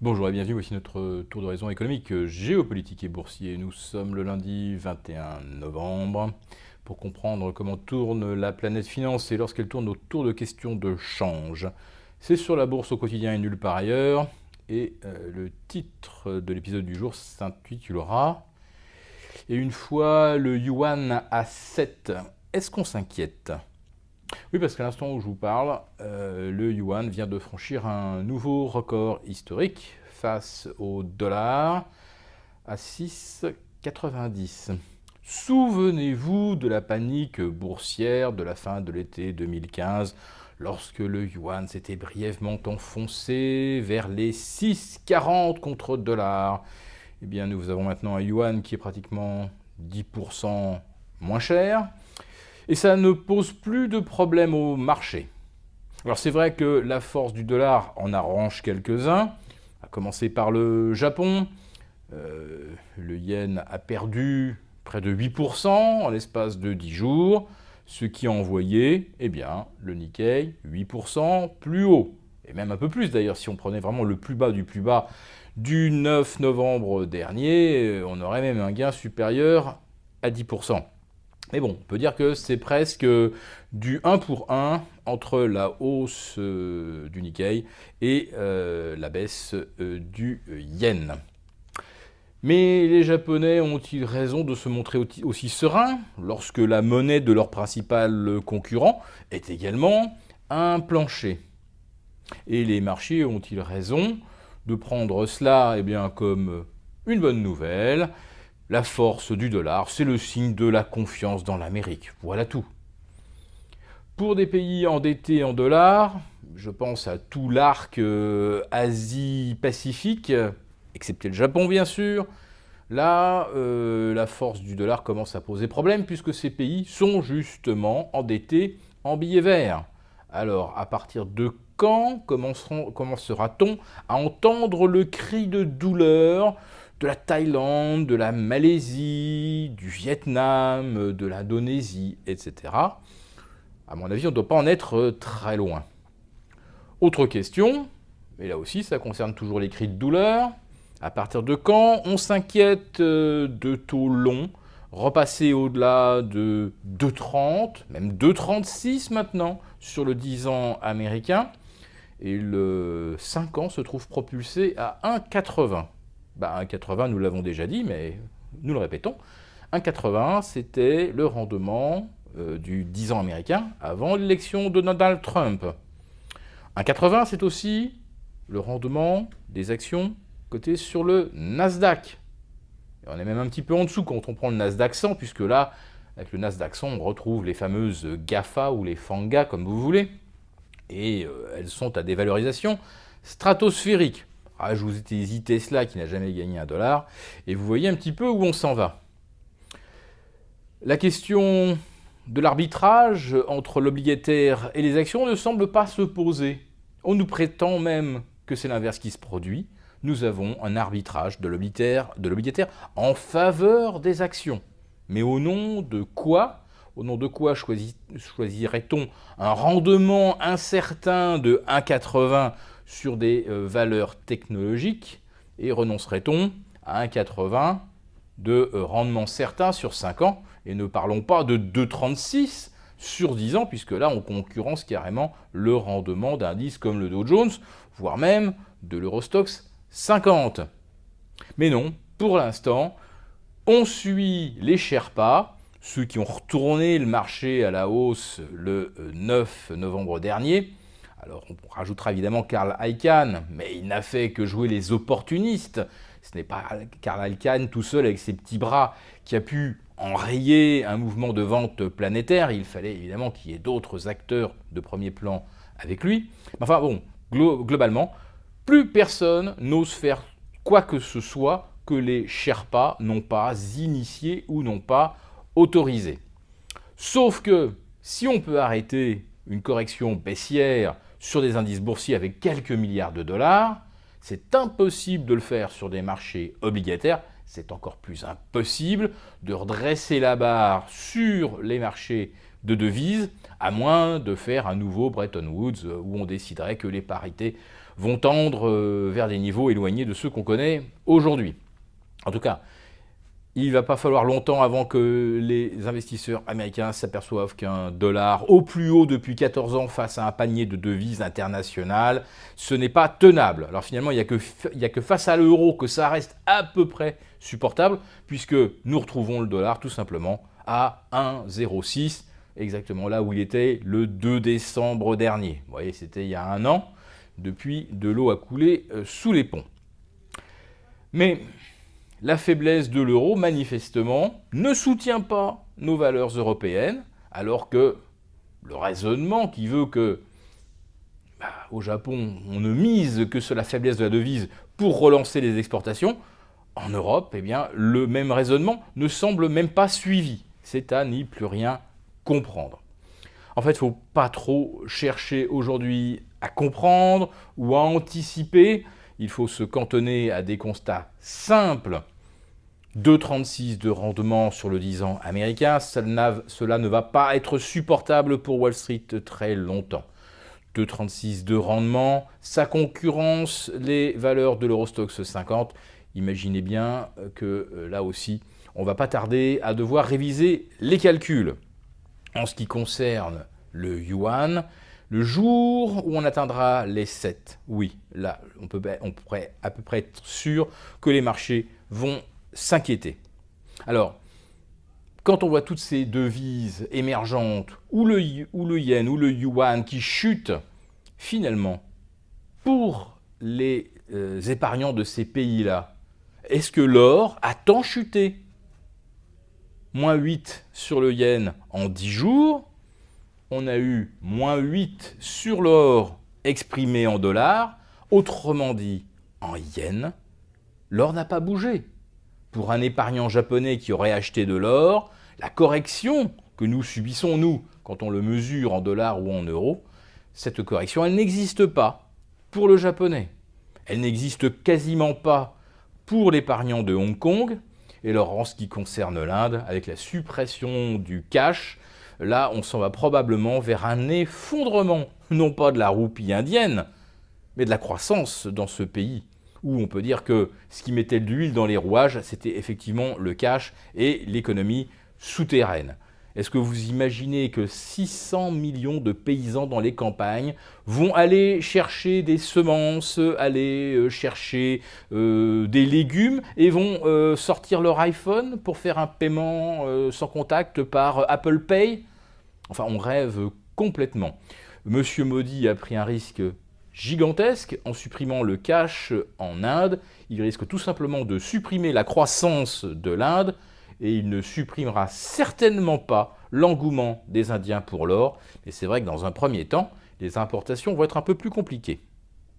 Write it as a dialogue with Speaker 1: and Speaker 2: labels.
Speaker 1: Bonjour et bienvenue, voici notre tour d'horizon économique, géopolitique et boursier. Nous sommes le lundi 21 novembre pour comprendre comment tourne la planète finance et lorsqu'elle tourne autour de questions de change. C'est sur la bourse au quotidien et nulle part ailleurs. Et le titre de l'épisode du jour s'intitulera Et une fois le yuan à 7, est-ce qu'on s'inquiète? Oui, parce qu'à l'instant où je vous parle, le yuan vient de franchir un nouveau record historique face au dollar à 6,90. Souvenez-vous de la panique boursière de la fin de l'été 2015, lorsque le yuan s'était brièvement enfoncé vers les 6,40 contre dollar. Eh bien, nous avons maintenant un yuan qui est pratiquement 10% moins cher. Et ça ne pose plus de problème au marché. Alors c'est vrai que la force du dollar en arrange quelques-uns, à commencer par le Japon. Le yen a perdu près de 8% en l'espace de 10 jours, ce qui a envoyé le Nikkei 8% plus haut. Et même un peu plus d'ailleurs, si on prenait vraiment le plus bas du 9 novembre dernier, on aurait même un gain supérieur à 10%. Mais bon, on peut dire que c'est presque du 1 pour 1 entre la hausse du Nikkei et la baisse du yen. Mais les Japonais ont-ils raison de se montrer aussi sereins lorsque la monnaie de leur principal concurrent est également un plancher? Et les marchés ont-ils raison de prendre cela comme une bonne nouvelle? La force du dollar, c'est le signe de la confiance dans l'Amérique. Voilà tout. Pour des pays endettés en dollars, je pense à tout l'arc Asie-Pacifique, excepté le Japon bien sûr, là, la force du dollar commence à poser problème puisque ces pays sont justement endettés en billets verts. Alors, à partir de quand commencera-t-on à entendre le cri de douleur de la Thaïlande, de la Malaisie, du Vietnam, de l'Indonésie, etc. À mon avis, on ne doit pas en être très loin. Autre question, mais là aussi ça concerne toujours les cris de douleur. À partir de quand on s'inquiète de taux longs, repasser au-delà de 2,30, même 2,36 maintenant sur le 10 ans américain, et le 5 ans se trouve propulsé à 1,80. 1,80, nous l'avons déjà dit, mais nous le répétons. 1,80, c'était le rendement du 10 ans américain avant l'élection de Donald Trump. 1,80, c'est aussi le rendement des actions cotées sur le Nasdaq. Et on est même un petit peu en dessous quand on prend le Nasdaq 100, puisque là, avec le Nasdaq 100, on retrouve les fameuses GAFA ou les FANGA, comme vous voulez. Et elles sont à des valorisations stratosphériques. Ajoutez-y Tesla qui n'a jamais gagné $1, et vous voyez un petit peu où on s'en va. La question de l'arbitrage entre l'obligataire et les actions ne semble pas se poser. On nous prétend même que c'est l'inverse qui se produit. Nous avons un arbitrage de l'obligataire en faveur des actions. Mais au nom de quoi? Au nom de quoi choisirait-on un rendement incertain de 1,80 sur des valeurs technologiques et renoncerait-on à 1,80 de rendement certain sur 5 ans? Et ne parlons pas de 2,36 sur 10 ans, puisque là on concurrence carrément le rendement d'indices comme le Dow Jones, voire même de l'Eurostoxx 50. Mais non, pour l'instant, on suit les Sherpas, ceux qui ont retourné le marché à la hausse le 9 novembre dernier. Alors on rajoutera évidemment Carl Icahn, mais il n'a fait que jouer les opportunistes. Ce n'est pas Carl Icahn tout seul avec ses petits bras qui a pu enrayer un mouvement de vente planétaire. Il fallait évidemment qu'il y ait d'autres acteurs de premier plan avec lui. Enfin bon, globalement, plus personne n'ose faire quoi que ce soit que les Sherpas n'ont pas initié ou n'ont pas autorisé. Sauf que si on peut arrêter une correction baissière sur des indices boursiers avec quelques milliards de dollars, c'est impossible de le faire sur des marchés obligataires, c'est encore plus impossible de redresser la barre sur les marchés de devises, à moins de faire un nouveau Bretton Woods où on déciderait que les parités vont tendre vers des niveaux éloignés de ceux qu'on connaît aujourd'hui. En tout cas, il ne va pas falloir longtemps avant que les investisseurs américains s'aperçoivent qu'un dollar au plus haut depuis 14 ans face à un panier de devises internationales, ce n'est pas tenable. Alors finalement, il n'y a que face à l'euro que ça reste à peu près supportable, puisque nous retrouvons le dollar tout simplement à 1,06, exactement là où il était le 2 décembre dernier. Vous voyez, c'était il y a un an, depuis de l'eau a coulé sous les ponts. Mais la faiblesse de l'euro, manifestement, ne soutient pas nos valeurs européennes, alors que le raisonnement qui veut que, au Japon, on ne mise que sur la faiblesse de la devise pour relancer les exportations, en Europe, eh bien, le même raisonnement ne semble même pas suivi. C'est à n'y plus rien comprendre. En fait, il ne faut pas trop chercher aujourd'hui à comprendre ou à anticiper. Il faut se cantonner à des constats simples. 2,36 de rendement sur le 10 ans américain, cela ne va pas être supportable pour Wall Street très longtemps. 2,36 de rendement, ça concurrence les valeurs de l'Eurostoxx 50. Imaginez bien que là aussi, on ne va pas tarder à devoir réviser les calculs. En ce qui concerne le yuan, le jour où on atteindra les 7, oui, là, on pourrait à peu près être sûr que les marchés vont s'inquiéter. Alors, quand on voit toutes ces devises émergentes, ou le yen, ou le yuan qui chutent, finalement, pour les épargnants de ces pays-là, est-ce que l'or a tant chuté? Moins 8 sur le yen en 10 jours, on a eu moins 8 sur l'or exprimé en dollars, autrement dit en yens, l'or n'a pas bougé. Pour un épargnant japonais qui aurait acheté de l'or, la correction que nous subissons, nous, quand on le mesure en dollars ou en euros, cette correction, elle n'existe pas pour le japonais. Elle n'existe quasiment pas pour l'épargnant de Hong Kong. Et alors, en ce qui concerne l'Inde, avec la suppression du cash, là, on s'en va probablement vers un effondrement, non pas de la roupie indienne, mais de la croissance dans ce pays, où on peut dire que ce qui mettait de l'huile dans les rouages, c'était effectivement le cash et l'économie souterraine. Est-ce que vous imaginez que 600 millions de paysans dans les campagnes vont aller chercher des semences, aller chercher des légumes et vont sortir leur iPhone pour faire un paiement sans contact par Apple Pay? Enfin, on rêve complètement. Monsieur Modi a pris un risque gigantesque en supprimant le cash en Inde. Il risque tout simplement de supprimer la croissance de l'Inde et il ne supprimera certainement pas l'engouement des Indiens pour l'or. Et c'est vrai que dans un premier temps, les importations vont être un peu plus compliquées.